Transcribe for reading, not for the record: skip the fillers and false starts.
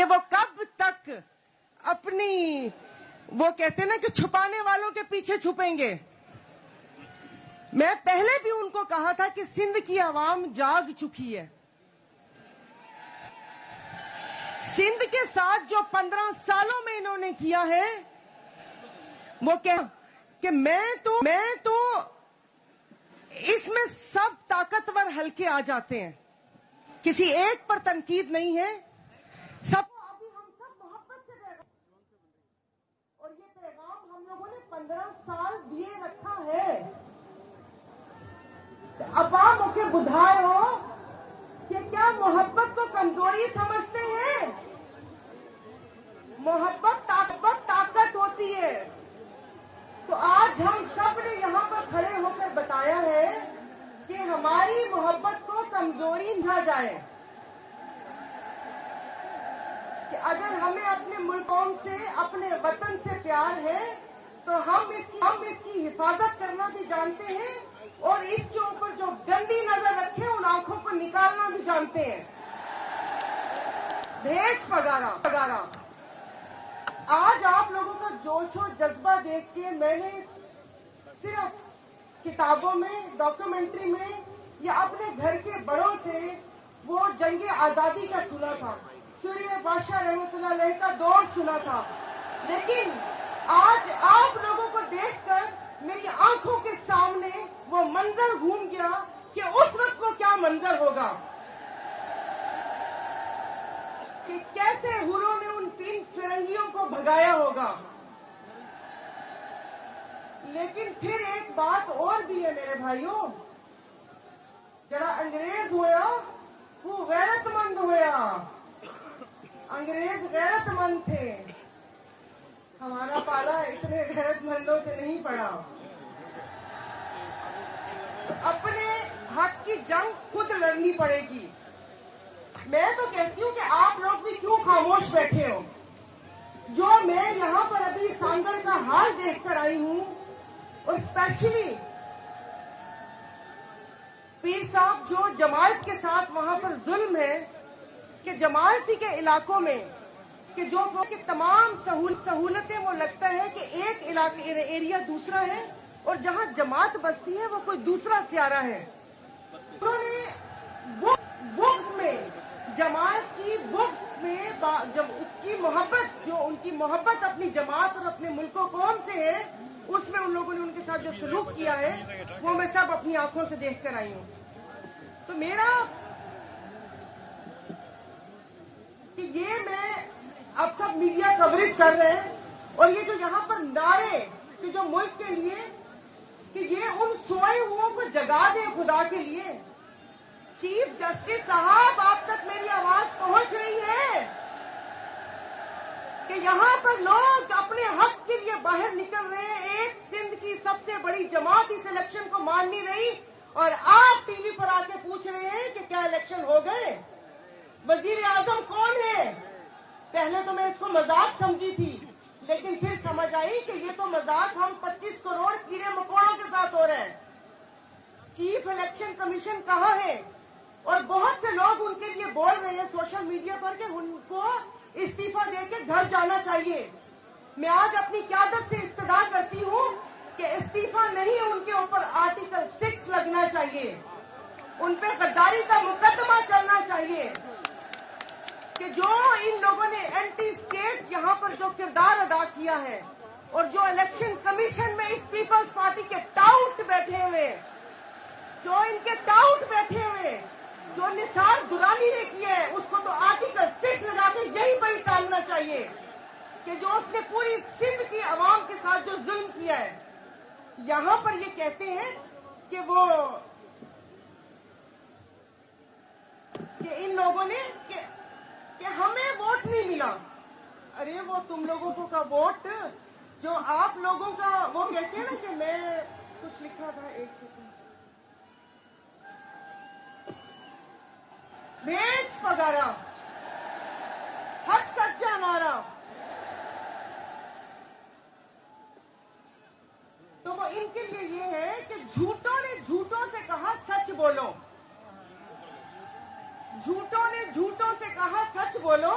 کہ وہ کب تک اپنی وہ کہتے ہیں نا کہ چھپانے والوں کے پیچھے چھپیں گے. میں پہلے بھی ان کو کہا تھا کہ سندھ کی عوام جاگ چکی ہے. سندھ کے ساتھ جو 15 سالوں میں انہوں نے کیا ہے وہ کہ میں تو اس میں سب طاقتور حلقے آ جاتے ہیں, کسی ایک پر تنقید نہیں ہے, سب ابھی ہم سب محبت سے پیغام, اور یہ پیغام ہم لوگوں نے 15 سال دیے رکھا ہے. عوام کے بدھائے ہو کہ کیا محبت کو کمزوری سمجھتے ہیں؟ محبت طاقت ہوتی ہے. تو آج ہم سب نے یہاں پر کھڑے ہو کر بتایا ہے کہ ہماری محبت کو کمزوری نہ جائے, کہ اگر ہمیں اپنے ملکوں سے اپنے وطن سے پیار ہے تو ہم اس کی حفاظت کرنا بھی جانتے ہیں, اور اس کے اوپر جو گندی نظر رکھے ان آنکھوں کو نکالنا بھی جانتے ہیں. بھیج پگارا. آج آپ لوگوں کا جوش و جذبہ دیکھ کے میں نے صرف کتابوں میں, ڈاکومنٹری میں یا اپنے گھر کے بڑوں سے وہ جنگ آزادی کا سنا تھا, سوریہ بادشاہ رحمۃ اللہ علیہ کا دور سنا تھا, لیکن آج آپ لوگوں کو دیکھ کر میری آنکھوں کے سامنے وہ منظر گھوم گیا کہ اس وقت وہ کیا منظر ہوگا, کہ کیسے ہوروں نے ان 3 فرنگیوں کو بھگایا ہوگا. لیکن پھر ایک بات اور بھی ہے میرے بھائیوں, جڑا انگریز ہویا وہ غیرت مند ہویا. انگریز غیرت مند تھے, ہمارا پالا اتنے غیرت مندوں سے نہیں پڑا. اپنے حق کی جنگ خود لڑنی پڑے گی. میں تو کہتی ہوں کہ آپ لوگ بھی کیوں خاموش بیٹھے ہو. جو میں یہاں پر ابھی سانگڑ کا حال دیکھ کر آئی ہوں, اور اسپیشلی پیر صاحب جو جماعت کے ساتھ وہاں پر ظلم ہے, کہ جماعتی کے علاقوں میں کہ جو کہ تمام سہولتیں وہ لگتا ہے کہ ایک علاقے ایریا دوسرا ہے, اور جہاں جماعت بستی ہے وہ کوئی دوسرا سیارہ ہے. انہوں نے بکس میں جماعت کی بکس میں جب اس کی محبت, جو ان کی محبت اپنی جماعت اور اپنے ملک و قوم سے ہے, اس میں ان لوگوں نے ان کے ساتھ جو سلوک کیا ہے وہ میں سب اپنی آنکھوں سے دیکھ کر آئی ہوں. تو میرا کہ یہ میں اب سب میڈیا کوریج کر رہے ہیں, اور یہ جو یہاں پر نعرے کہ جو ملک کے لیے کہ یہ ان سوئے ہوئوں کو جگا دے خدا کے لیے. چیف جسٹس صاحب آپ تک میری آواز پہنچ رہی ہے کہ یہاں پر لوگ اپنے حق کے لیے باہر نکل رہے ہیں. ایک سندھ کی سب سے بڑی جماعت اس الیکشن کو مان نہیں رہی, اور آپ ٹی وی پر آ کے پوچھ رہے ہیں کہ کیا الیکشن ہو گئے. وزیر اعظم کون ہے؟ پہلے تو میں اس کو مذاق سمجھی تھی, لیکن پھر سمجھ آئی کہ یہ تو مذاق ہم 25 کروڑ کیڑے مکوڑوں کے ساتھ ہو رہے ہیں. چیف الیکشن کمیشن کہاں ہے؟ اور بہت سے لوگ ان کے لیے بول رہے ہیں سوشل میڈیا پر کہ ان کو استعفیٰ دے کے گھر جانا چاہیے. میں آج اپنی قیادت سے استدعا کرتی ہوں کہ استعفیٰ نہیں, ان کے اوپر آرٹیکل 6 لگنا چاہیے, ان پہ غداری کا مقدمہ چلنا چاہیے. کہ جو ان لوگوں نے اینٹی اسٹیٹ یہاں پر جو کردار ادا کیا ہے, اور جو الیکشن کمیشن میں اس پیپلز پارٹی کے ٹاؤٹ بیٹھے ہوئے, جو ان کے ٹاؤٹ بیٹھے ہوئے, جو نثار درانی نے کیا ہے, اس کو تو آرٹیکل 6 لگا کے یہیں پر ہی ٹالنا چاہیے. کہ جو اس نے پوری سندھ کی عوام کے ساتھ جو ظلم کیا ہے. یہاں پر یہ کہتے ہیں کہ وہ کہ ان لوگوں نے کہ ہمیں ووٹ نہیں ملا. ارے وہ تم لوگوں کو کا ووٹ جو آپ لوگوں کا, وہ کہتے ہیں نا کہ میں کچھ لکھا تھا, ایک سیکنڈ, بھیج پگارا حق سچا ہمارا. تو وہ ان کے لیے یہ ہے کہ جھوٹوں نے جھوٹوں سے کہا سچ بولو, جھوٹوں نے جھوٹوں سے کہا سچ بولو,